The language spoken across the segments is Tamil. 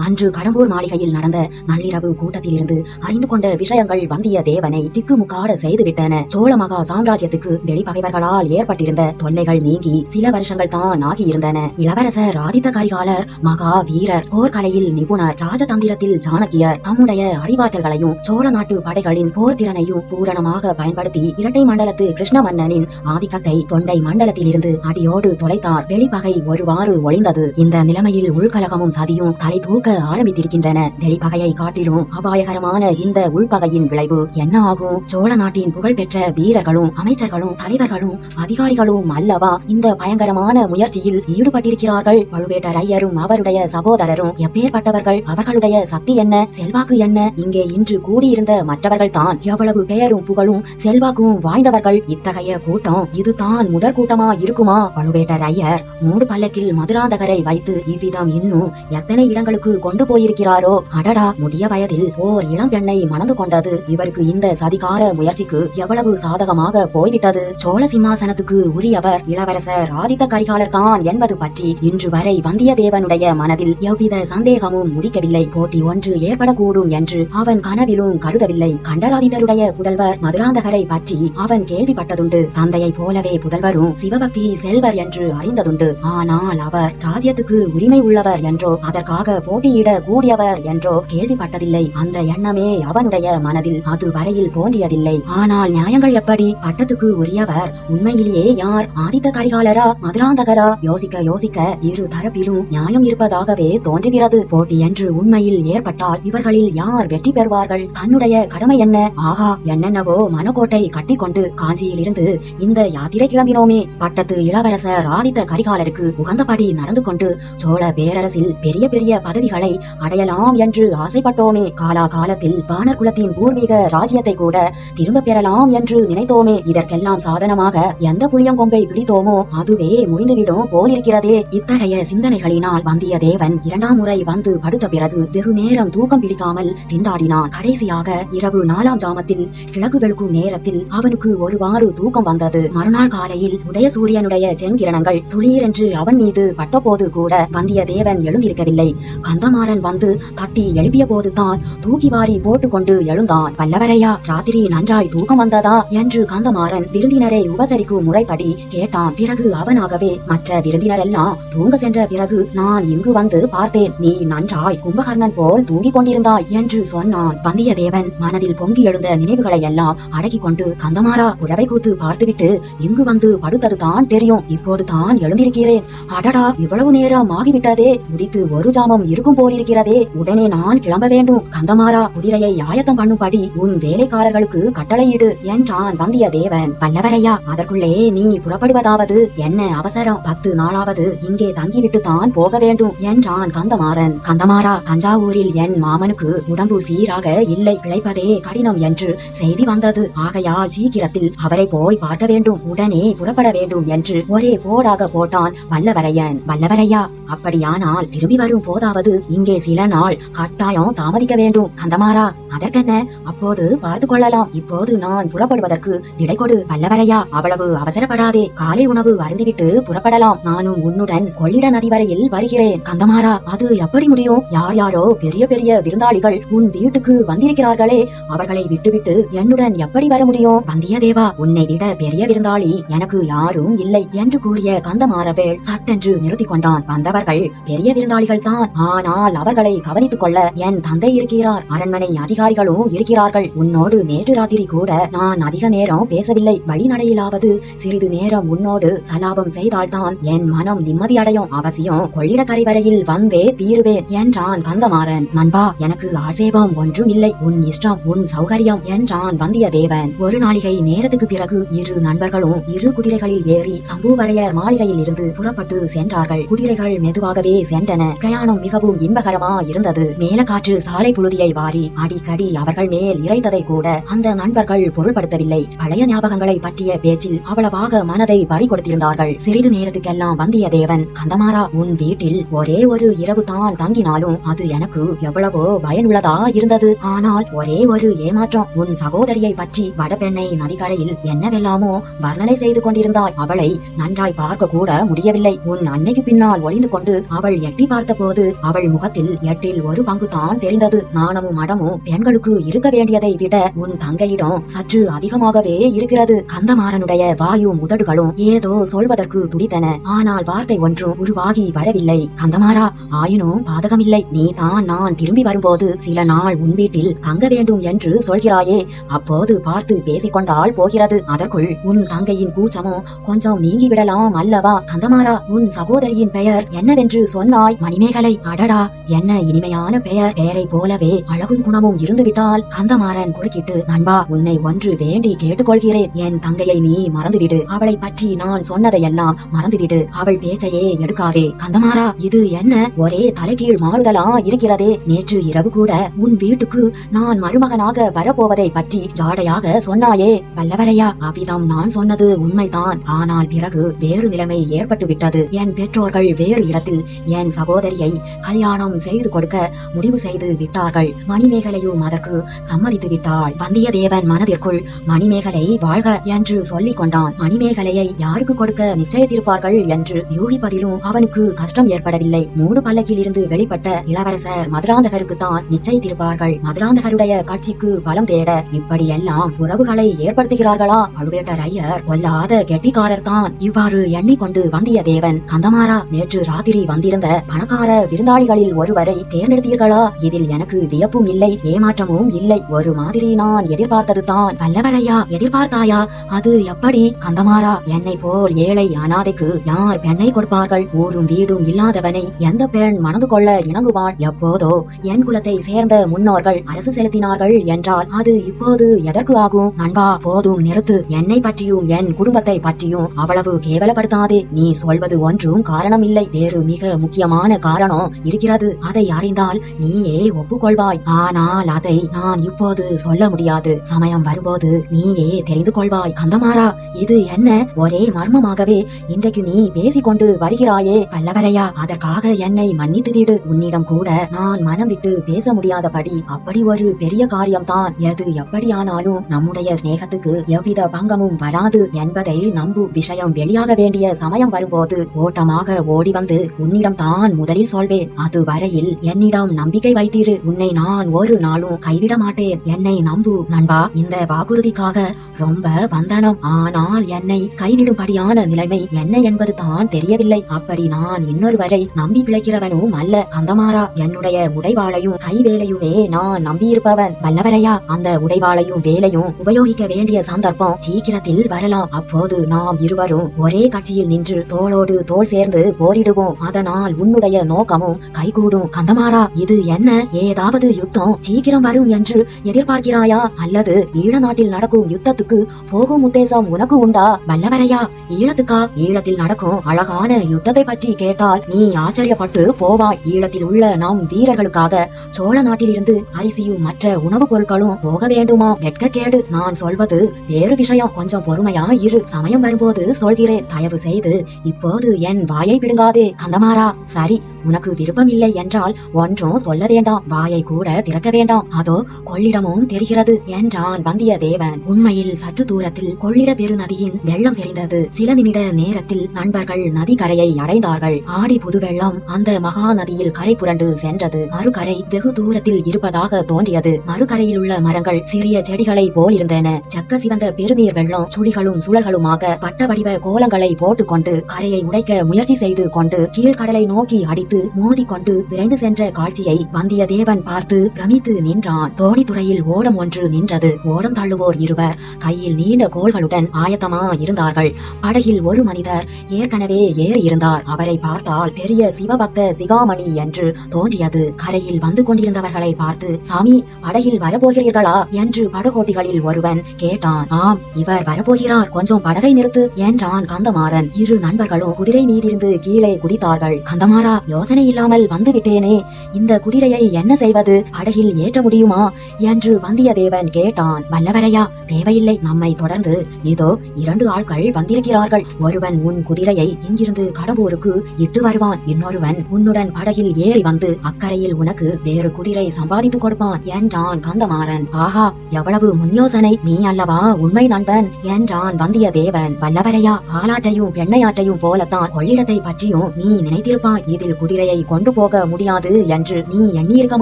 அன்று கடம்பூர் மாளிகையில் நடந்த நள்ளிரவு கூட்டத்திலிருந்து அறிந்து கொண்ட விஷயங்கள் வந்தியத்தேவனை திக்குமுக்காட செய்துவிட்டன. சோழ மகா சாம்ராஜ்யத்துக்கு வெளிப்பகைவர்களால் ஏற்பட்டிருந்த தொல்லைகள் நீங்கி சில வருஷங்கள் தான் ஆகியிருந்தன. இளவரசர் ஆதித்த கரிகாலர் மகா வீரர், போர்க்கலையில் நிபுணர், ராஜதந்திரத்தில் சாணக்கியர், தம்முடைய அறிவாற்றல்களையும் சோழ நாட்டு படைகளின் போர் திறனையும் பூரணமாக பயன்படுத்தி இரட்டை மண்டலத்து கிருஷ்ண மன்னனின் ஆதிக்கத்தை தொண்டை மண்டலத்திலிருந்து அடியோடு தொலைத்தார். வெளிப்பகை ஒருவாறு ஒளிந்தது. இந்த நிலைமையில் உள்கலகமும் சதியும் தலை தூக்க ஆரம்பித்திருக்கின்றன. வெளிப்பகையை காட்டிலும் அபாயகரமான இந்த உள்பகையின் விளைவு என்ன ஆகும்? சோழ நாட்டின் புகழ்பெற்ற வீரர்களும் அமைச்சர்களும் தலைவர்களும் அதிகாரிகளும் அல்லவா இந்த பயங்கரமான முயற்சியில் ஈடுபட்டிருக்கிறார்கள். பழுவேட்டரையரும் அவருடைய சகோதரரும் எப்பேற்பட்டவர்கள்? அவர்களுடைய சக்தி என்ன, செல்வாக்கு என்ன? இங்கே இன்று கூடியிருந்த மற்றவர்கள் தான் எவ்வளவு பெயரும் புகழும் செல்வாக்கும் வாய்ந்தவர்கள். இத்தகைய கூட்டம் இதுதான் முதற் கூட்டமா இருக்குமா? பழுவேட்டரையர் மூடு பல்லக்கில் மதுராந்தகரை வைத்து இவ்விதம் இன்னும் எத்தனை இடங்களுக்கு கொண்டு போயிருக்கிறாரோ. அடடா, முதிய வயதில் ஓர் இளம் பெண்ணை மணந்து கொண்டது இவருக்கு இந்த சதிகார முயற்சிக்கு எவ்வளவு சாதகமாக போய்விட்டது. சோழ சிம்மாசனத்துக்கு உரியவர் இளவரசர் ஆதித்த கரிகாலர் தான் என்பது பற்றி இன்று வரை வந்தியத்தேவனுடைய மனதில் எவ்வித சந்தேகமும் உதிக்கவில்லை. போட்டி ஒன்று ஏற்படக்கூடும் என்று அவன் கனவிலும் கருதவில்லை. கண்டராதித்தருடைய புதல்வர் மதுராந்தகரை பற்றி அவன் கேள்விப்பட்டதுண்டு. தந்தையை போலவே புதல்வரும் சிவபக்தி செல்வர் என்று அறிந்ததுண்டு. ஆனால் அவர் ராஜ்யத்துக்கு உரிமை உள்ளவர் என்றோ அதற்காக போட்டியிட கூடியவர் என்றோ கேள்விப்பட்டதில்லை. அந்த எண்ணமே அவனுடைய மனதில் அதுவரையில் தோன்றியதில்லை. ஆனால் நியாயங்கள் எப்படி? பட்டத்துக்கு உரியவர் உண்மையிலேயே யார்? ஆதித்த கரிகாலரா, மதுராந்தகரா? யோசிக்க யோசிக்க இரு தரப்பிலும் நியாயம் இருப்பதாகவே தோன்றுகிறது. போட்டி என்று உண்மையில் ஏற்பட்டால் இவர்களில் யார் வெற்றி பெறுவார்கள்? தன்னுடைய கடமை என்ன? ஆகா, என்னென்னவோ மனக்கோட்டை கட்டி கொண்டு காஞ்சியில் இருந்து இந்த யாத்திரை கிளம்பினோமே. பட்டத்து இளவரசர் ஆதித்த கரிகாலருக்கு உகந்தபடி நடந்து கொண்டு சோழ பேரரசில் பெரிய பெரிய பதவிகளை அடையலாம் என்று ஆசைப்பட்டோமே. காலா காலத்தில் வானர் குலத்தின் பூர்வீக ராஜ்யத்தை கூட திரும்ப பெறலாம் என்று நினைத்தோமே. இதற்கெல்லாம் சாதனமாக எந்த புளியங்கொம்பை பிடித்தோமோ அதுவே முறிந்துவிடும் போலிருக்கிறதே. இத்தகைய சிந்தனைகளினால் வந்தியத்தேவன் இரண்டாம் முறை வந்து படுத்த பிறகு வெகு நேரம் தூக்கம் பிடிக்காமல் திண்டாடினான். கடைசியாக இரவு 4ஆம் ஜாமத்தில் கிழக்கு வெளுக்கும் நேரத்தில் அவனுக்கு ஒருவாறு தூக்கம் வந்தது. மறுநாள் காலையில் உதயசூரியனுடைய செங்கிரணங்கள் சுளீரென்று அவன் மீது பட்டபோது கூட வந்தியத்தேவன் எழுந்திருக்கவில்லை. கந்தமாறன் வந்து தட்டி எழுப்பிய போதுதான் தூக்கி வாரி போட்டுக்கொண்டு எழுந்தான். பல்லவரையா, ராத்திரி நன்றாய் தூக்கம் வந்ததா என்று கந்தமாறன் விருந்தினரை உபசரிக்கும் முறைப்படி கேட்டான். பிறகு அவனாகவே, மற்ற விருந்தினரெல்லாம் தூங்க சென்ற பிறகு நான் இங்கு வந்து பார்த்தேன். நீ நன்றாய் கும்பகர்ணன் போல் தூங்கிக் கொண்டிருந்தாய் என்று சொன்னான். வந்தியத்தேவன் மனதில் பொங்கி எழுந்த நினைவுகளை எல்லாம் அடக்கிக் கொண்டு, கந்தமாறா, புறவை கூத்து பார்த்துவிட்டு இங்கு வந்து படுத்ததுதான் தெரியும். இப்போது தான் எழுந்திருக்கிறேன். அடடா, இவ்வளவு நேரம் ஆகிவிட்டதே. உதித்து ஒரு ஜாமம் இருக்கும் போலிருக்கிறதே. உடனே நான் கிளம்ப வேண்டும். கந்தமாறா, குதிரையை ஆயத்தம் பண்ணும்படி உன் வேலைக்காரர்களுக்கு கட்டளையிடு என்றான் வந்தியத்தேவன். பல்லவரையா, அதற்குள்ளே நீ புறப்படுவதாவது என்ன அவசரம்? 10 நாளாவது இங்கே தங்கிவிட்டு தான் போக வேண்டும் என்றான் கந்தமாறன். கந்தமாறா, தஞ்சாவூரில் என் மாமனுக்கு உடம்பு சீராக இல்லை, பிழைப்பதே கடினம் என்று செய்தி வந்தது. ஆகையால் சீக்கிரத்தில் அவரை போய் பார்க்க வேண்டும், உடனே புறப்பட வேண்டும் என்று ஒரே போடாக போட்டான் வல்லவரையன். வல்லவரையா, அப்படியானால் திரும்பி வரும் போதாவது இங்கே சில நாள் கட்டாயம் தாமதிக்க வேண்டும். கந்தமாறா, அதற்கென்ன, அப்போது பார்த்து கொள்ளலாம். இப்போது நான் புறப்படுவதற்கு விடை கொடு. வல்லவரையா, அவ்வளவு அவசரப்படாதே. காலை உணவு அருந்திவிட்டு புறப்படலாம். நானும் உன்னுடன் கொள்ளிட நதி வரையில் வருகிறேன். கந்தமாறா, அது எப்படி முடியும்? யார் யாரோ பெரிய பெரிய விருந்தாளிகள் உன் வீட்டுக்கு வந்திருக்கிறார்களே, அவர்களை விட்டுவிட்டு என்னுடன் எப்படி வர முடியும்? வந்தியத்தேவா, உன்னை விட பெரிய விருந்தாளி எனக்கு யாரும் இல்லை என்று கூறிய கந்தமாறவேள் சட்டென்று நிறுத்திக் கொண்டான். வந்தவர்கள் பெரிய விருந்தாளிகள் தான், ஆனால் அவர்களை கவனித்துக் கொள்ள என் தந்தை இருக்கிறார். அரண்மனை அதிகாரிகளும் இருக்கிறார்கள். உன்னோடு நேற்று ராத்திரி கூட நான் அதிக நேரம் பேசவில்லை. வழிநடையிலாவது சிறிது நேரம் உன்னோடு சலாபம் செய்தால்தான் என் மனம் நிம்மதியடையும். அவசியம் கொள்ளிடக்கரை வரையில் வந்தே தீருவேன் என்றான் கந்தமாறன். நண்பா, எனக்கு ஆட்சேபம் ஒன்றும் இல்லை. உன் இஷ்டம், உன் சௌகரியம் என்றான் வந்தியத்தேவன். ஒரு நாளிகை நேரத்துக்கு பிறகு இரு நண்பர்களும் இரு குதிரைகளில் ஏறி சம்புவரையர் மாளிகையில் இருந்து புறப்பட்டு சென்றார்கள். குதிரைகள் மெதுவாகவே சென்றன. பிரயாணம் மிகவும் இன்பகரமா இருந்தது. மேலக்காற்று சாலை புழுதியை வாரி அடிக்கடி அடி அவர்கள் மேல் இறைத்ததை கூட அந்த நண்பர்கள் பொருள்படுத்தவில்லை. பழைய ஞாபகங்களை பற்றிய பேச்சில் அவ்வளவாக மனதை பறி கொடுத்திருந்தார்கள். சிறிது நேரத்துக்கெல்லாம் வந்தியத்தேவன், கந்தமாறா, உன் வீட்டில் ஒரே ஒரு இரவு தான் தங்கினாலும் அது எனக்கு எவ்வளவோ பயனுள்ளதா இருந்தது. ஆனால் ஒரே ஒரு ஏமாற்றம். உன் சகோதரியை பற்றி வடபெண்ணை நதிக்கரையில் என்னவெல்லாமோ வர்ணனை செய்து கொண்டிருந்தாய். அவளை நன்றாய் பார்க்க கூட முடியவில்லை. உன் அன்னைக்கு பின்னால் ஒளிந்து கொண்டு அவள் எட்டி பார்த்த போது அவள் முகத்தில் 8 பங்கு தான் தெரிந்தது. நாணமும் மடமும் பெண்களுக்கு இருக்க வேண்டியதை விட உன் தங்கையிடம் சற்று அதிகமாகவே இருக்கிறது. கந்தமாறனுடைய வாயும் உதடுகளும் ஏதோ சொல்வதற்கு துடித்தன. ஆனால் வார்த்தை ஒன்றும் உருவாகி வரவில்லை. கந்தமாறா, ஆயினும் பாதகமில்லை. நீ தான் நான் திரும்பி வரும்போது சில நாள் உன் வீட்டில் தங்க வேண்டும் என்று சொல்கிறாயே, அப்போது பார்த்து பேசிக்கொண்டால் போகிறது. அதற்குள் உன் தங்கையின் கூச்சமும் கொஞ்சம் நீங்கிவிடலாம் அல்லவா? கந்தமாறா, உன் சகோதரியின் பெயர் என்னவென்று சொன்னாய்? மணிமேகலை. அடடா, என்ன இனிமையான பெயர். பெயரை போலவே அழகும் குணமும் இருந்துவிட்டால். கந்தமாறன் குறுக்கிட்டு, நண்பா, உன்னை ஒன்று வேண்டி கேட்டுக்கொள்கிறேன். என் தங்கையை நீ மறந்துவிடு. அவளை பற்றி நான் சொன்னதையெல்லாம் மறந்துவிடு. அவள் பேச்சையே எடுக்காதே. கந்தமாறா, இது என்ன ஒரே தலைகீழ் மாறுதலா இருக்கிறதே? நேற்று இரவு கூட உன் வீட்டுக்கு நான் மருமகனாக வரப்போவதை பற்றி ஜாடையாக சொன்னாயே. வல்லவரையா, அவ்விதம் நான் சொன்னது உண்மைதான். ஆனால் பிறகு வேறு நிலைமை ஏற்பட்டு விட்டது. என் பெற்றோர்கள் வேறு இடத்தில் என் சகோதரியை கல்யாணம் செய்து கொடுக்க முடிவு செய்து விட்டார்கள். மணிமேகலையும் அதற்கு சம்மதித்து விட்டாள். வந்தியத்தேவன் மனதிற்குள் மணிமேகலை வாழ்க என்று சொல்லிக் கொண்டான். மணிமேகலையை யாருக்கு கொடுக்க நிச்சயித்திருப்பார்கள் என்று யூகிப்பதிலும் அவனுக்கு கஷ்டம் ஏற்படவில்லை. மூடு பல்லக்கில் இருந்து வெளிப்பட்ட இளவரசர் மதுராந்தகருக்கு தான் நிச்சயித்திருப்பார்கள். மதுராந்தகருடைய கட்சிக்கு பலம் தேட இப்படியெல்லாம் உறவுகளை ஏற்படுத்துகிறார்களா? பழுவேட்டரையர் கொல்லாத கெட்டிக்காரர் தான். இவ்வாறு எண்ணிக்கொண்டு வந்தியத்தேவன், கந்தமாறா, நேற்று ராத்திரி வந்திருந்த பணக்கார விருந்தாளிகளில் ஒருவரை தேர்ந்தெடுத்தீர்களா? இதில் எனக்கு வியப்பும் இல்லை, ஏமாற்றமும் இல்லை. ஒரு மாதிரி நான் எதிர்பார்த்தது தான். வல்லவரையா, எதிர்பார்த்தாயா? அது எப்படி? கந்தமாறா, என்னை போல் ஏழை அனாதைக்கு யார் பெண்ணை கொடுப்பார்கள்? ஊரும் வீடும் இல்லாதவனை எந்த பெண் மணந்து கொள்ள இணங்குவாள்? எப்போதோ என் குலத்தை சேர்ந்த முன்னோர்கள் அரசு செலுத்தினார்கள் என்றால் அது இப்போது எதற்கு ஆகும்? நண்பா, போதும், நிறுத்து. என்னை பற்றியும் என் குடும்பத்தை பற்றியும் அவ்வளவு கேவலப்படுத்தாதே. நீ சொல்வது ஒன்றும் காரணம் இல்லை. வேறு மிக முக்கியமான காரணம் இருக்கிறது. அதை அறிந்தால் நீயே ஒப்புக்கொள்வாய். ஆனால் அதை நான் இப்போது சொல்ல முடியாது. சமயம் வரும்போது நீயே தெரிந்து கொள்வாய். கந்தமாறா, இது என்ன ஒரே மர்மமாகவே இன்றைக்கு நீ பேசிக்கொண்டு வருகிறாயே? வல்லவரையா, அதற்காக என்னை மன்னித்து விடு. உன்னிடம் கூட நான் மனம் விட்டு பேச முடியாதபடி அப்படி ஒரு பெரிய காரியம்தான். எது எப்படியானாலும் நம்முடைய சிநேகத்துக்கு எவ்வித பங்கமும் வராது என்பதை நம்பு. விஷயம் வெளியாக வேண்டிய சமயம் வரும்போது ஓட்டமாக ஓடி வந்து உன்னிடம் தான் முதலில் சொல்வேன். அது வரையில் என்னிடம் நம்பிக்கை வைத்திரு. உன்னை நான் ஒரு நாளும் கைவிட மாட்டேன். என்னை நம்பு நண்பா. இந்த வாக்குறுதிக்காக ரொம்ப வந்தனம். ஆனால் என்னை கைவிடும்படியான நிலைமை என்ன என்பது தான் தெரியவில்லை. அப்படி நான் இன்னொருவரை நம்பி பிழைக்கிறவனும் அல்ல. கந்தமாறா, என்னுடைய உடைவாளையும் கைவேலையுமே நான் நம்பியிருப்பவன். வல்லவரையா, அந்த உடைவாளையும் வேலையும் உபயோகிக்க வேண்டிய சந்தர்ப்பம் சீக்கிரத்தில் வரலாம். அப்போது நாம் இருவரும் ஒரே கட்சியில் நின்று தோளோடு தோள் சேர்ந்து போரிடுவோம். அதனால் உன்னுடைய நோக்கமும் கைகூடும். கந்தமாறா, இது என்ன? ஏதாவது யுத்தம் சீக்கிரம் வரும் என்று எதிர்பார்க்கிறாயா? அல்லது ஈழ நாட்டில் நடக்கும் யுத்தத்துக்கு போகும் உத்தேசம் உனக்கு உண்டா? வல்லவரையா, ஈழத்துக்கா? ஈழத்தில் நடக்கும் அழகான யுத்தத்தை பற்றி கேட்டால் நீ ஆச்சரியப்பட்டு போவாய். ஈழத்தில் உள்ள நம் வீரர்களுக்காக சோழ நாட்டிலிருந்து அரிசியும் மற்ற உணவுப் பொருட்களும் போக வேண்டுமா? வெட்கக்கேடு. நான் சொல்வது வேறு விஷயம். கொஞ்சம் பொறுமையா இரு. சமயம் வரும்போது சொல்கிறேன். தயவு செய்து இப்போது என் வாயை பிடுங்காதே. கந்தமாறா, சரி, உனக்கு விருப்பம் இல்லை என்றால் ஒன்றும் சொல்ல வேண்டாம். வாயை கூட திறக்க வேண்டாம். அதோ கொள்ளிடமும் தெரிகிறது என்றான் வந்தியத்தேவன். உண்மையில் சற்று தூரத்தில் கொள்ளிட பெருநதியின் வெள்ளம் தெரிந்தது. சில நிமிட நேரத்தில் நண்பர்கள் நதிக்கரையை அடைந்தார்கள். ஆடி புது வெள்ளம் அந்த மகா நதியில் கரை புரண்டு சென்றது. மறுகரை வெகு தூரத்தில் இருப்பதாக தோன்றியது. மறுகரையில் உள்ள மரங்கள் சிறிய செடிகளை போலிருந்தன. சக்க சிவந்த பெருநீர் வெள்ளம் சுழிகளும் சுழல்களுமாக வட்ட வடிவ கோலங்களை போட்டுக்கொண்டு கரையை உடைக்க முயற்சி செய்து கொண்டு கீழ்கடலை நோக்கி அடித்து மோதிக்கொண்டு விரைந்து சென்ற காட்சியை வந்தியத்தேவன் பார்த்து பிரமித்து நின்றான். தோணித்துறையில் ஓடம் ஒன்று நின்றது. ஓடம் தள்ளுவோர் இருவர் கையில் நீண்ட கோல்களுடன் ஆயத்தமா இருந்தார்கள். படகில் ஒரு மனிதர் ஏற்கனவே ஏறி இருந்தார். அவரை பார்த்தால் பெரிய சிவபக்த சிகாமணி என்று தோன்றியது. கரையில் வந்து கொண்டிருந்தவர்களை பார்த்து, சாமி, படகில் வரப்போகிறீர்களா என்று படகோட்டிகளில் ஒருவன் கேட்டான். ஆம், இவர் வரப்போகிறார். கொஞ்சம் படகை நிறுத்து என்றான் கந்தமாறன். இரு நண்பர்களும் குதிரை மீதிருந்து கீழே குதித்தார்கள். கந்தமாறா, யோசனை இல்லாமல் வந்து விட்டேனே. இந்த குதிரையை என்ன செய்வது? படகில் ஏற்ற நிறைவேற்ற முடியுமா என்று வந்தியத்தேவன் கேட்டான். வல்லவரையா, தேவையில்லை, நம்மை தொடர்ந்து இதோ 2 ஆட்கள் வந்திருக்கிறார்கள். ஒருவன் உன் குதிரையை இங்கிருந்து கடம்பூருக்கு இட்டு வருவான், இன்னொருவன் உன்னுடன் படகில் ஏறி வந்து அக்கறையில் உனக்கு வேறு குதிரை சம்பாதித்து கொடுப்பான் என்றான் கந்தமாறன். ஆஹா, எவ்வளவு முன்யோசனை! நீ அல்லவா உண்மை நண்பன் என்றான் வந்தியத்தேவன். வல்லவரையா, பாலாற்றையும் பெண்ணையாற்றையும் போலத்தான் கொள்ளிடத்தை பற்றியும் நீ நினைத்திருப்பாய். இதில் குதிரையை கொண்டு போக முடியாது என்று நீ எண்ணியிருக்க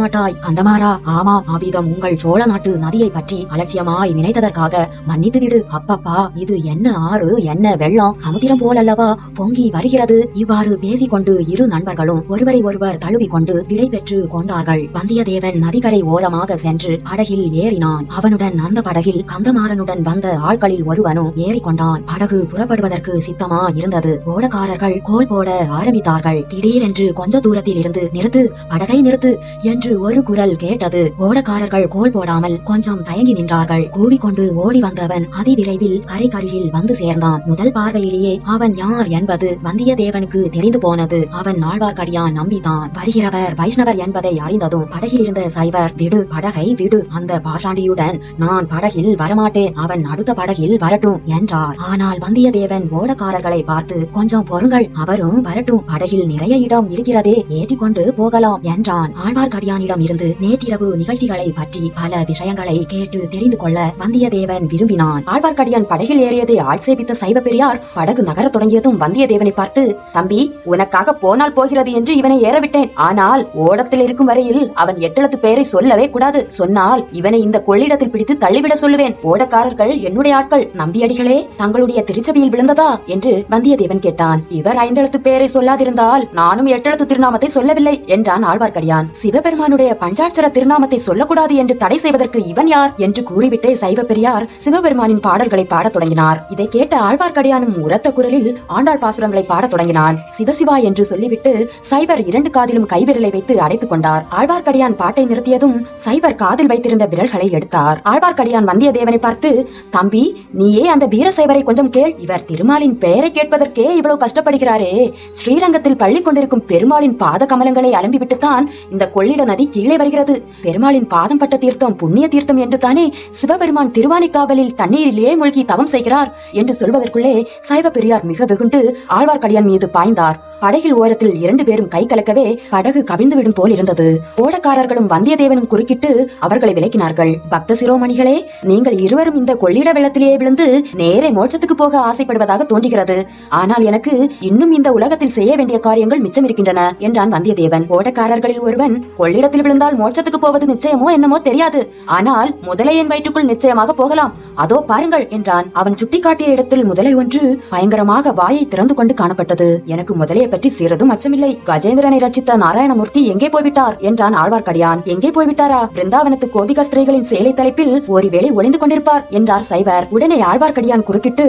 மாட்டாய். கந்தமாறா, ஆமாம், அவ்விதம் உங்கள் சோழ நாட்டு நதியை பற்றி அலட்சியமாய் நினைத்ததற்காக மன்னித்துவிடு. அப்பப்பா, இது என்ன ஆறு, என்ன வெள்ளம், சமுத்திரம் போலல்லவா பொங்கி வருகிறது. இவ்வாறு பேசிக்கொண்டு இரு நண்பர்களும் ஒருவரை ஒருவர் தழுவி கொண்டு விடை பெற்று கொண்டார்கள். வந்தியத்தேவன் நதிக்கரை ஓரமாக சென்று படகில் ஏறினான். அவனுடன் அந்த படகில் கந்தமாறனுடன் வந்த ஆட்களில் ஒருவனும் ஏறிக்கொண்டான். படகு புறப்படுவதற்கு சித்தமா இருந்தது. ஓடக்காரர்கள் கோல் போட ஆரம்பித்தார்கள். திடீரென்று கொஞ்ச தூரத்தில் இருந்து நிறுத்து, படகை நிறுத்து என்று ஒரு குரல் கேட்டது. ஓடக்காரர்கள் கோல் போடாமல் கொஞ்சம் தயங்கி நின்றார்கள். கூவிக்கொண்டு ஓடி வந்தவன் அதிவிரைவில் கரைக்கருகில் வந்து சேர்ந்தான். முதல் பார்வையிலேயே அவன் யார் என்பது வந்தியத்தேவனுக்கு தெரிந்து போனது. அவன் ஆழ்வார்க்கடியான் நம்பிதான். வருகிறவர் வைஷ்ணவர் என்பதை அறிந்ததும் படகில் இருந்த சைவர், விடு, படகை விடு, அந்த பாஷாண்டியுடன் நான் படகில் வரமாட்டேன், அவன் அடுத்த படகில் வரட்டும் என்றார். ஆனால் வந்தியத்தேவன் ஓடக்காரர்களை பார்த்து, கொஞ்சம் பொறுங்கள், அவரும் வரட்டும், படகில் நிறைய இடம் இருக்கிறதே, ஏற்றிக்கொண்டு போகலாம் என்றான். ஆழ்வார்க்கடியானிடம் இருந்து நேற்றிரவு நிகழ்ச்சிகளை பற்றி பல விஷயங்களை கேட்டு தெரிந்து கொள்ள வந்தியத்தேவன் விரும்பினான். ஆழ்வார்க்கடியான் படகில் ஏறியதை ஆட்சேபித்த சைவ பெரியார் படகு நகர தொடங்கியதும் வந்தியத்தேவனை பார்த்து, தம்பி, உனக்காக போனால் போகிறது என்று இவனை ஏறவிட்டேன். ஆனால் ஓடத்தில் இருக்கும் வரையில் அவன் 8 எழுத்து பெயரை சொல்லவே கூடாது. சொன்னால் இவனை இந்த கொள்ளிடத்தில் பிடித்து தள்ளிவிட சொல்லுவேன். ஓடக்காரர்கள் என்னுடைய ஆட்கள். நம்பியடிகளே தங்களுடைய திருச்சபையில் விழுந்ததா என்று வந்தியத்தேவன் கேட்டான். இவர் 5 எழுத்து பெயரை சொல்லாதிருந்தால் நானும் 8 எழுத்து திருநாமத்தை சொல்லவில்லை என்றான் ஆழ்வார்க்கடியான். சிவபெருமானுடைய பஞ்சாட்சர திருநாமத்தை சொல்லக்கூடாது என்று தடை செய்வதற்கு இவன் யார் என்று கூறிவிட்டே சைவ பெரியார் சிவபெருமானின் பாடல்களை பாடத் தொடங்கினார். இதை கேட்ட ஆழ்வார்க்கடியானும் உரத்த குரலில் ஆண்டாள் பாசுரங்களை பாடத் தொடங்கினான். சிவசிவா என்று சொல்லிவிட்டு சைவர் 2 காதிலும் கைவிரலை வைத்து அடைத்துக் கொண்டார். ஆழ்வார்க்கடியான் பாட்டை நிறுத்தியதும் சைவர் காதில் வைத்திருந்த விரல்களை எடுத்தார். ஆழ்வார்க்கடியான் வந்தியத்தேவனை பார்த்து, தம்பி, நீயே அந்த வீரசைவரை கொஞ்சம் கேள். இவர் திருமாலின் பெயரை கேட்பதற்கே இவ்வளவு கஷ்டப்படுகிறாரே. ஸ்ரீரங்கத்தில் பள்ளி கொண்டிருக்கும் பெருமாளின் பாத கமலங்களை அலம்பிவிட்டுத்தான் இந்த கொள்ளிட நதி கீழே வருகிறது. பெருமாளின் பாதம் பட்ட தீர்த்தம் புண்ணிய தீர்த்தம் என்று தானே சிவபெருமான் திருவானைக்காவலில் தண்ணீரிலேயே மூழ்கி தவம் செய்கிறார் என்று சொல்வதற்குள்ளே சைவ பெரியார் மிக வெகுண்டு ஆழ்வார்க்கடியான் மீது பாய்ந்தார். படகில் ஓரத்தில் 2 பேரும் கை கலக்கவே படகு கவிழ்ந்து விடும் போல் இருந்தது. ஓடக்காரர்களும் வந்தியத்தேவனும் குறுக்கிட்டு அவர்களை விலக்கினார்கள். பக்த சிரோமணிகளே, நீங்கள் இருவரும் இந்த கொள்ளிட வெள்ளத்திலேயே விழுந்து நேரே மோட்சத்துக்கு போக ஆசைப்படுவதாக தோன்றுகிறது. ஆனால் எனக்கு இன்னும் இந்த உலகத்தில் செய்ய வேண்டிய காரியங்கள் மிச்சம் இருக்கின்றன என்றான் வந்தியத்தேவன். ஓடக்காரர்களில் ஒருவன், கொள்ளிடத்தில் விழுந்தால் மோட்சத்துக்கு போவது நிச்சயமோ என்னமோ தெரியாது, ஆனால் முதலையின் வயிற்றுக்குள் நிச்சயமாக போகலாம், அதோ பாருங்கள் என்றான். அவன் சுட்டிக்காட்டிய இடத்தில் முதலை ஒன்று பயங்கரமாக வாயை திறந்து கொண்டு காணப்பட்டது. எனக்கு முதலையை பற்றி சிறிதும் அச்சமில்லை. கஜேந்திரனை ரட்சித்த நாராயணமூர்த்தி எங்கே போய்விட்டார் என்றான் ஆழ்வார்க்கடியான். எங்கே போய்விட்டாரா? பிருந்தாவனத்து கோபிகா ஸ்திரீகளின் சேலை தலைப்பில் ஒருவேளை ஒளிந்து கொண்டிருப்பார் என்றார் சைவர். உடனே ஆழ்வார்க்கடியான் குறுக்கிட்டு,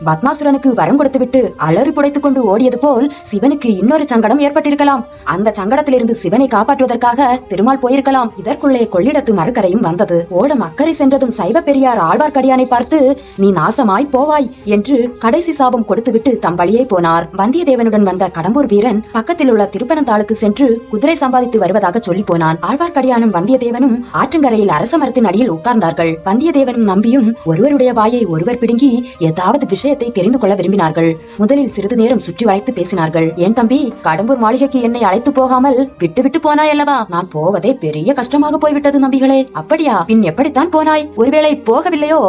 பத்மாசுரனுக்கு வரம் கொடுத்துவிட்டு அலறி புடைத்துக் கொண்டு ஓடியது போல் சிவனுக்கு இன்னொரு சங்கடம் ஏற்பட்டிருக்கலாம். அந்த சங்கடத்திலிருந்து சிவனை காப்பாற்றுவதற்காக திருமால் போயிருக்கலாம். இதற்குள்ளே கொள்ளிடத்து மறுக்கரையும் வந்தது. ஓடம் அக்கறை சென்றதும் சைவ பெரியார் ஆழ்வார்க்கடியானை பார்த்து, நீ நாசமாய் போவாய் என்று கடைசி சாபம் கொடுத்துவிட்டு தம் வழியே போனார். வந்தியத்தேவனுடன் வந்த கடம்பூர் வீரன் பக்கத்தில் உள்ள திருப்பனந்தாளுக்கு சென்று குதிரை சம்பாதித்து வருவதாக சொல்லி போனான். ஆழ்வார்க்கடியானும் வந்தியத்தேவனும் ஆற்றங்கரையில் அரச மரத்தின் அடியில் உட்கார்ந்தார்கள். வந்தியத்தேவனும் நம்பியும் ஒருவருடைய வாயை ஒருவர் பிடுங்கி ஏதாவது விஷயத்தை தெரிந்து கொள்ள விரும்பினார்கள். முதலில் சிறிது நேரம் சுற்றி வளைத்து பேசினார்கள். ஏன் தம்பி, கடம்பூர் மாளிகைக்கு என்னை அழைத்து போகாமல் விட்டு விட்டு போனாய் அல்லவா? நான் போவதே பெரிய கஷ்டமாக போய்விட்டது நம்பிகளே. அப்படியா? பின் எப்படித்தான் போனாய்? ஒருவேளை போகவில்லையோ?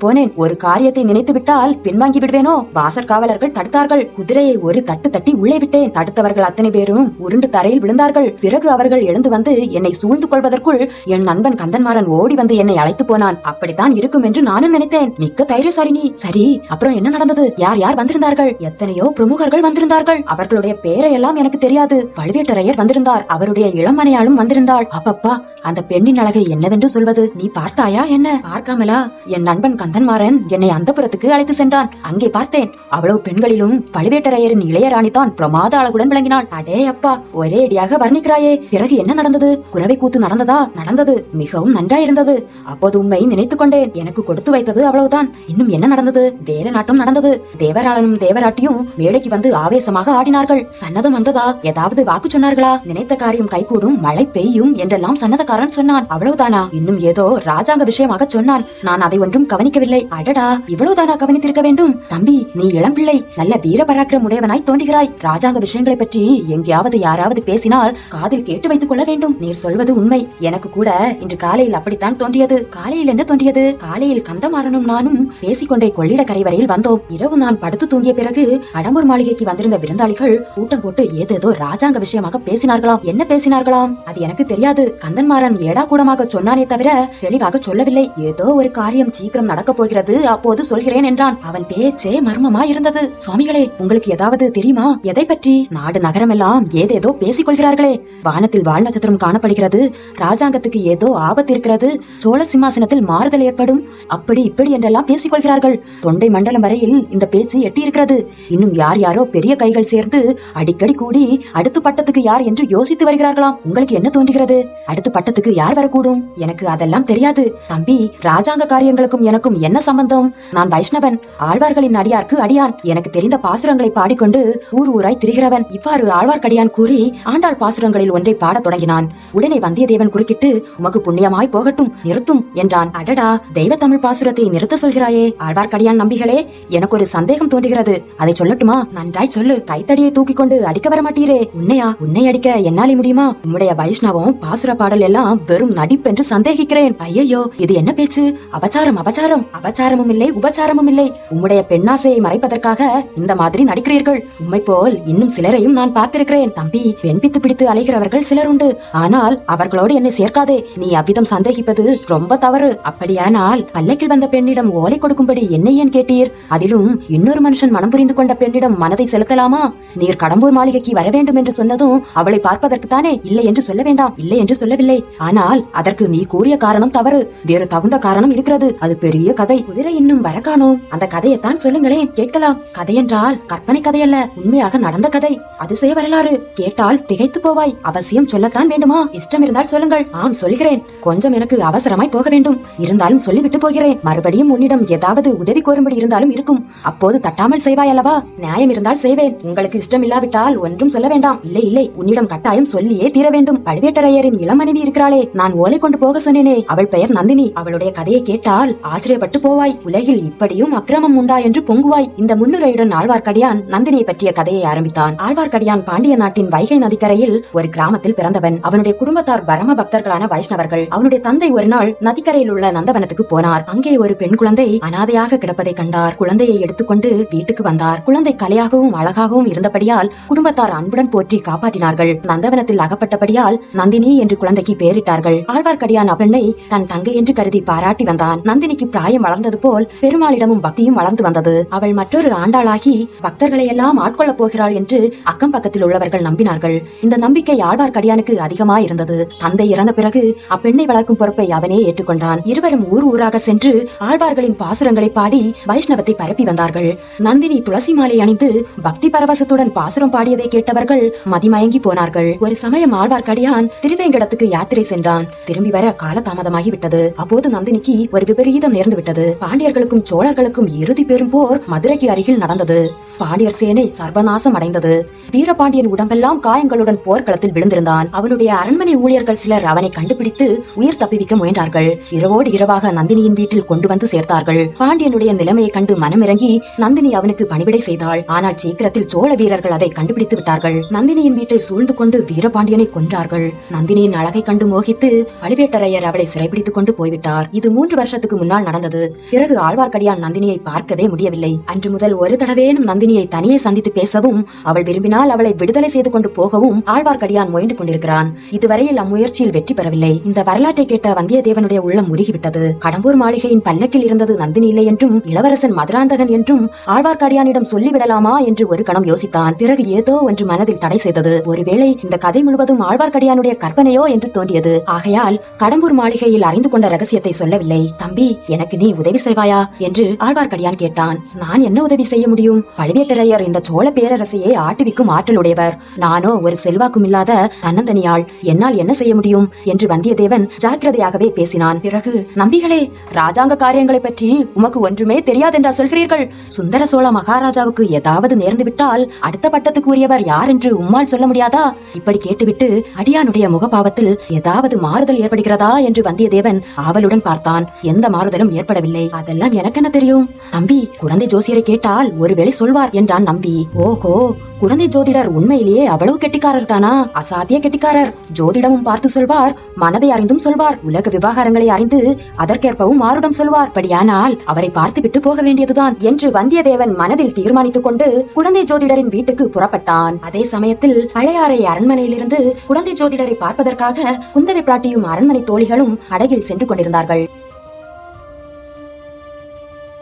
போனேன். ஒரு காரியத்தை நினைத்து விட்டால் பின்வாங்கி விடுவேனோ? வாசற் காவலர்கள் தடுத்தார்கள். குதிரையை ஒரு தட்டு தட்டி உள்ளே விட்டேன். தடுத்தவர்கள் அத்தனை பேரும் உருண்டு தரையில் விழுந்தார்கள். பிறகு அவர்கள் எழுந்து வந்து என்னை சூழ்ந்து கொள்வதற்குள் என் நண்பன் கந்தன்மாறன் ஓடி வந்து என்னை அழைத்து போனான். அப்படித்தான் இருக்கும் என்று நானும் நினைத்தேன். மிக்க தைரியசாலினி. சரி, அப்புறம் என்ன நடந்தது? யார் யார் வந்திருந்தார்கள்? எத்தனையோ பிரமுகர்கள் வந்திருந்தார்கள். அவர்களுடைய பெயரையெல்லாம் எனக்கு தெரியாது. பழுவேட்டரையர் வந்திருந்தார். அவருடைய இளமனையாளும் வந்திருந்தாள். அப்பப்பா, அந்த பெண்ணின் அழகை என்னவென்று சொல்வது? நீ பார்த்தாயா என்ன? பார்க்காமலா? என் நண்பன் கந்தன்மாறன் என்னை அந்தப்புறத்துக்கு அழைத்து சென்றான். அங்கே பார்த்தேன். அவ்வளவு பெண்களிலும் பழுவேட்டரையரின் இளையராணி தான் பிரமாத அழகுடன் விளங்கினாள். அடே அப்பா, ஒரே அடியாக வர்ணிக்கிறாயே. பிறகு என்ன நடந்தது? குரவை கூத்து நடந்ததா? நடந்தது. மிகவும் நன்றாயிருந்தது. அப்போது உண்மை நினைத்துக் கொண்டேன். எனக்கு கொடுத்து வைத்தது அவ்வளவுதான். இன்னும் என்ன நடந்தது? வேல நாட்டம் நடந்தது. தேவராளனும் தேவராட்டியும் மேடைக்கு வந்து ஆவேசமாக ஆடினார்கள். சன்னதம் வந்ததா? ஏதாவது வாக்கு சொன்னார்களா? நினைத்த காரியம் கைகூடும், மழை பெய்யும் என்றெல்லாம் சன்னதக்காரர்கள் கந்தன்மாறன் சொன்னான். அவ்வளவுதானா? இன்னும் ஏதோ ராஜாங்க விஷயமாக சொன்னான். நான் அதை ஒன்றும் கவனிக்கவில்லை. அடடா, இவ்வளவுதானா கவனித்திருக்க வேண்டும்? தம்பி, நீ இளம் பிள்ளை, நல்ல வீர பராக்கிரம் உடையவனாய் தோன்றுகிறாய். ராஜாங்க விஷயங்களை பற்றி எங்கேயாவது யாராவது பேசினால் காதில் கேட்டு வைத்துக் கொள்ள வேண்டும். நீர் சொல்வது உண்மை. எனக்கு கூட இன்று காலையில் அப்படித்தான் தோன்றியது. காலையில் என்ன தோன்றியது? காலையில் கந்தமாறனும் நானும் பேசிக்கொண்டே கொள்ளிடக்கரை வரையில் வந்தோம். இரவு நான் படுத்து தூங்கிய பிறகு கடம்பூர் மாளிகைக்கு வந்திருந்த விருந்தாளிகள் கூட்டம் போட்டு ஏதேதோ ராஜாங்க விஷயமாக பேசினார்களாம். என்ன பேசினார்களாம் அது எனக்கு தெரியாது. கந்தன்மாறன் ஏடா கூடமாக சொன்னானே தவிர தெளிவாக சொல்லவில்லை. ஏதோ ஒரு காரியம் சீக்கிரம் நடக்க போகிறது, அப்போது சொல்கிறேன் என்றான். அவன் பேச்சே மர்மமா இருந்தது. சுவாமிகளே, உங்களுக்கு ஏதாவது தெரியுமா? எதை பற்றி? நாடு நகரம் எல்லாம் ஏதேதோ பேசிக் கொள்கிறார்களே. வானத்தில் வால் நட்சத்திரம் காணப்படுகிறது, ராஜாங்கத்துக்கு ஏதோ ஆபத்து இருக்கிறது, சோழ சிம்மாசனத்தில் மாறுதல் ஏற்படும், அப்படி இப்படி என்றெல்லாம் பேசிக் கொள்கிறார்கள். தொண்டை மண்டலம் வரையில் இந்த பேச்சு எட்டி இருக்கிறது. இன்னும் யார் யாரோ பெரிய கைகள் சேர்ந்து அடிக்கடி கூடி அடுத்த பட்டத்துக்கு யார் என்று யோசித்து வருகிறார்களாம். உங்களுக்கு என்ன தோன்றுகிறது? அடுத்த பட்டத்துக்கு யார் வரக்கூடும்? எனக்கு அதெல்லாம் தெரியாது தம்பி. ராஜாங்க காரியங்களுக்கும் எனக்கும் என்ன சம்பந்தம்? நான் வைஷ்ணவன், ஆழ்வார்களின் அடியார்க்கு அடியான். எனக்கு தெரிந்த பாசுரங்களை பாடிக்கொண்டு ஊர் ஊராய் திரிகிறவன். இவ்வாறு ஆழ்வார்க்கடியான் கூறி ஆண்டாள் பாசுரங்களில் ஒன்றை பாடத் தொடங்கினான். உடனே வந்தியத்தேவன் குறுக்கிட்டு, உமக்கு புண்ணியமாய் போகட்டும், நிறுத்தும் என்றான். அடடா, தெய்வ தமிழ் பாசுரத்தை நிறுத்த சொல்கிறாயே ஆழ்வார்க்கடியான் நம்பிகளே, எனக்கு ஒரு சந்தேகம் தோன்றுகிறது. அதை சொல்லட்டுமா? நன்றாய் சொல்லு. கைத்தடியை தூக்கி கொண்டு அடிக்க வர மாட்டீரே. உன்னையா? உன்னை அடிக்க என்னாலே முடியுமா? உம்முடைய வைஷ்ணவம் பாசுர பாடல் எல்லாம் வெறும் நடிப்பென்று சந்தேகிக்கிறேன். ஐயோ, இது என்ன பேச்சு? அபச்சாரம், அபச்சாரம். அபச்சாரமும் இல்லை, உபச்சாரமும் இல்லை. உம்முடைய பெண்ணாசையை மறைப்பதற்காக இந்த மாதிரி நடிக்கிறீர்கள். உம்மை போல் இன்னும் சிலரையும் நான் பார்த்திருக்கிறேன் தம்பி. பெண்பித்து பிடித்து அலைகிறவர்கள் சிலர் உண்டு. ஆனால் அவர்களோடு என்னை சேர்க்காதே. நீ அவ்விதம் சந்தேகிப்பது ரொம்ப தவறு. அப்படியானால் பல்லக்கில் வந்த பெண்ணிடம் ஓலை கொடுக்கும்படி என்னை ஏன் கேட்டீர்? அதிலும் இன்னொரு மனுஷன் மனம் புரிந்து கொண்ட பெண்ணிடம் மனதை செலுத்தலாமா? நீர் கடம்பூர் மாளிகைக்கு வர வேண்டும் என்று சொன்னதும் அவளை பார்ப்பதற்கு தானே? இல்லை என்று சொல்ல வேண்டாம். இல்லை என்று சொல்லவில்லை. ஆனால் அதற்கு நீ கூறிய காரணம் தவறு. வேறு தகுந்த காரணம் இருக்கிறது. அது பெரிய கதை. குதிரை இன்னும் வர காணோம். அந்த கதையைத்தான் சொல்லுங்களேன், கேட்கலாம். கதை என்றால் கற்பனை கதையல்ல, உண்மையாக நடந்த கதை. அதிசய வரலாறு. கேட்டால் திகைத்து போவாய். அவசியம் சொல்லத்தான் வேண்டுமா? இஷ்டம் இருந்தால் சொல்லுங்கள். ஆம், சொல்கிறேன். கொஞ்சம் எனக்கு அவசரமாய் போக வேண்டும். இருந்தாலும் சொல்லிவிட்டு போகிறேன். மறுபடியும் உன்னிடம் ஏதாவது உதவி கோரும்படி இருந்தாலும் இருக்கும். அப்போது தட்டாமல் செய்வாய் அல்லவா? நியாயம் இருந்தால் செய்வேன். உங்களுக்கு இஷ்டம் இல்லாவிட்டால் ஒன்றும் சொல்ல வேண்டாம். இல்லை இல்லை, உன்னிடம் கட்டாயம் சொல்லியே தீர வேண்டும். பழுவேட்டரையரின் இளம் மனைவி இருக்கிறாளே, நான் ஓலை கொண்டு போக சொன்னேனே, அவள் பெயர் நந்தினி. அவளுடைய கதையை கேட்டால் ஆச்சரியப்பட்டு போவாய். உலகில் இப்படியும் அக்கிரமம் உண்டா என்று பொங்குவாய். இந்த முன்னுரையுடன் ஆழ்வார்க்கடியான் நந்தினியை பற்றிய கதையை ஆரம்பித்தான். ஆழ்வார்க்கடியான் பாண்டிய நாட்டின் வைகை நதிக்கரையில் ஒரு கிராமத்தில் பிறந்தவன். அவனுடைய குடும்பத்தார் பரம பக்தர்களான வைஷ்ணவர்கள். அவனுடைய தந்தை ஒரு நாள் நதிக்கரையில் உள்ள நந்தவனத்துக்கு போனார். அங்கே ஒரு பெண் குழந்தை அனாதையாக கிடப்பதை கண்டார். குழந்தையை எடுத்துக்கொண்டு வீட்டுக்கு வந்தார். குழந்தை கலையாகவும் அழகாகவும் இருந்தபடியால் குடும்பத்தார் அன்புடன் போற்றி காப்பாற்றினார்கள். நந்தவனத்தில் அகப்பட்டபடியால் நந்தினி என்று குழந்தைக்கு பெயரிட்டார்கள். ஆழ்வார்க்கடியான் அப்பெண்ணை தன் தங்கை என்று கருதி பாராட்டி வந்தான். நந்தினிக்கு பிராயம் வளர்ந்தது போல் பெருமாளிடமும் பக்தியும் வளர்ந்து வந்தது. அவள் மற்றொரு ஆண்டாளாகி பக்தர்களை எல்லாம் ஆட்கொள்ளப் போகிறாள் என்று அக்கம் பக்கத்தில் உள்ளவர்கள் நம்பினார்கள். இந்த நம்பிக்கை ஆழ்வார்க்கடியானுக்கு அதிகமாய் இருந்தது. தந்தை இறந்த பிறகு அப்பெண்ணை வளர்க்கும் பொறுப்பை அவனே ஏற்றுக்கொண்டான். இருவரும் ஊர் ஊராக சென்று ஆழ்வார்களின் பாசுரங்களை பாடி வைஷ்ணவத்தை பரப்பி வந்தார்கள். நந்தினி துளசி மாலை அணிந்து பக்தி பரவசத்துடன் பாசுரம் பாடியதை கேட்டவர்கள் மதிமயங்கி போனார்கள். ஒரு சமயம் ஆழ்வார்க்கடியான் திருவேங்கடத்துக்கு யாத்திரை சென்றான். திரும்பி வர கால தாமதமாகி விட்டது. அப்போது நந்தினிக்கு ஒரு விபரீதம் நேர்ந்து விட்டது. பாண்டியர்களுக்கும் சோழர்களுக்கும் இறுதி பெரும் போர் மதுரைக்கு அருகில் நடந்தது. பாண்டியர் சேனை சர்வநாசம் அடைந்தது. வீரபாண்டியன் உடம்பெல்லாம் காயங்களுடன் போர்க்களத்தில் விழுந்திருந்தான். அவனுடைய அரண்மனை ஊழியர்கள் சிலர் அவனை கண்டுபிடித்து உயிர் தப்பிவிக்க முயன்றார்கள். இரவோடு இரவாக நந்தினியின் வீட்டில் கொண்டு வந்து சேர்த்தார்கள். பாண்டியனுடைய நிலைமையை கண்டு மனமிறங்கி நந்தினி அவனுக்கு பணிவிடை செய்தாள். ஆனால் சீக்கிரத்தில் சோழ வீரர்கள் அதை கண்டுபிடித்து விட்டார்கள். நந்தினியின் வீட்டை சூழ்ந்து கொண்டு வீரபாண்டியனை கொன்றார்கள். நந்தினியின் அழகை கண்டு மோகித்து பழுவேட்டரையர் அவளை சிறைபிடித்துக் கொண்டு போய்விட்டார். இது 3 வருஷத்துக்கு முன்னால் நடந்தது. பிறகு ஆழ்வார்க்கடியான் நந்தினியை பார்க்கவே முடியவில்லை. அன்று முதல் ஒரு தடவேனும் நந்தினியை தனியே சந்தித்து பேசவும் அவள் விரும்பினால் அவளை விடுதலை செய்து கொண்டு போகவும் ஆழ்வார்க்கடியான் முயன்று கொண்டிருக்கிறான். இதுவரையில் அம்முயற்சியில் வெற்றி பெறவில்லை. இந்த வரலாற்றை கேட்ட வந்தியத்தேவனுடைய உள்ளம் உருகிவிட்டது. கடம்பூர் மாளிகையின் பல்லக்கில் இருந்தது நந்தினி இல்லை என்றும் இளவரசன் மதுராந்தகன் என்றும் ஆழ்வார்க்கடியானிடம் சொல்லிவிடலாமா என்று ஒரு கணம் யோசித்தான். பிறகு ஏதோ ஒன்று மனதில் தடை செய்தது. ஒருவேளை இந்த கதை முழுவதும் ஆழ்வார்க்கடியானுடைய கற்பனையோ என்று தோன்றியது. ஆகையால் கடம்பூர் மாளிகையில் அறிந்து கொண்ட ரகசியத்தை சொல்லவில்லை. தம்பி, எனக்கு நீ உதவி செய்வாயா என்று ஆழ்வார்க்கடியான் கேட்டான். நான் என்ன உதவி செய்ய முடியும்? பழுவேட்டரையர் இந்த சோழ பேரரசையே ஆட்டுவிக்கும் ஆற்றலுடையவர். நானோ ஒரு செல்வாக்கும் இல்லாத தன்னந்தனியாள். என்னால் என்ன செய்ய முடியும் என்று வந்தியத்தேவன் ஜாக்கிரதையாகவே பேசினான். பிறகு, நம்பிகளே, ராஜாங்க காரியங்களை பற்றி உமக்கு ஒன்றுமே தெரியாதென்றா சொல்கிறீர்கள்? சுந்தர சோழ மகாராஜாவுக்கு ஏதாவது நேர்ந்து விட்டால் அடுத்த பட்டத்துக்கு உரியவர் யார் என்று உம்மால் சொல்ல முடியாதா? இப்படி கேட்டுவிட்டு அடியானுடைய முகபாவத்தில் ஏதாவது மாறுதல் ஏற்படுகிறதா என்று வந்தியத்தேவன் ஆவலுடன் பார்த்தான். எந்த மாறுதலும் ஏற்படவில்லை. அதெல்லாம் எனக்கு என்ன தெரியும் தம்பி, குழந்தை ஜோசியரை கேட்டால் ஒருவேளை சொல்வார் என்றான் நம்பி. ஓஹோ, குழந்தை ஜோதிடர் உண்மையிலேயே அவ்வளவு கெட்டிக்காரர் தானா? அசாத்திய கெட்டிக்காரர். ஜோதிடமும் பார்த்து சொல்வார், மனதை அறிந்தும் சொல்வார், உலக விவகாரங்களை அறிந்து அதற்கேற்பவும் மாறுடம் சொல்வார். படியானால் அவரை பார்த்து விட்டு போக வேண்டியதுதான் என்று வந்தியத்தேவன் மனதில் தீர்மானித்துக் கொண்டு குழந்தை ஜோதிடரின் வீட்டுக்கு புறப்பட்டான். அதே சமயத்தில் பழையாறை அரண்மனையிலிருந்து குழந்தை ஜோதிடரை பார்ப்பதற்காக குந்தவை பிராட்டியும் அரண்மனை தோழிகளும் படகில் சென்று கொண்டிருந்தார்கள்.